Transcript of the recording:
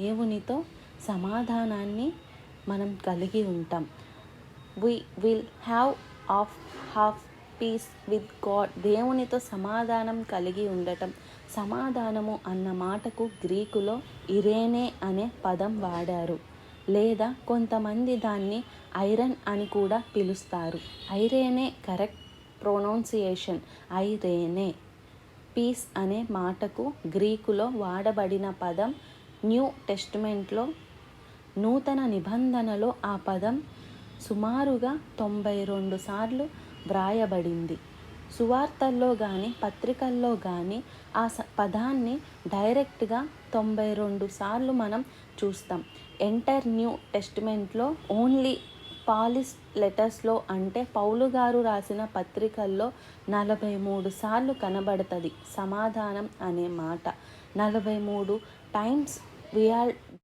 దేవునితో సమాధానాన్ని మనం కలిగి ఉంటాం. We will have peace with God. దేవునితో సమాధానం కలిగి ఉండటం. సమాధానము అన్న మాటకు గ్రీకులో ఇరేనే అనే పదం వాడారు, లేదా కొంతమంది దాన్ని ఐరన్ అని కూడా పిలుస్తారు. ఐరేనే కరెక్ట్ ప్రొనౌన్సియేషన్, ఐరేనే. పీస్ అనే మాటకు గ్రీకులో వాడబడిన పదం న్యూ టెస్టిమెంట్లో, నూతన నిబంధనలో ఆ పదం సుమారుగా 92 సార్లు వ్రాయబడింది. సువార్తల్లో కానీ పత్రికల్లో కానీ ఆ పదాన్ని డైరెక్ట్గా 92 సార్లు మనం చూస్తాం. ఎంటర్ న్యూ టెస్టిమెంట్లో ఓన్లీ పాలిస్ లెటర్స్లో, అంటే పౌలు గారు రాసిన పత్రికల్లో 43 సార్లు కనబడుతుంది సమాధానం అనే మాట. 43 టైమ్స్ వీఆర్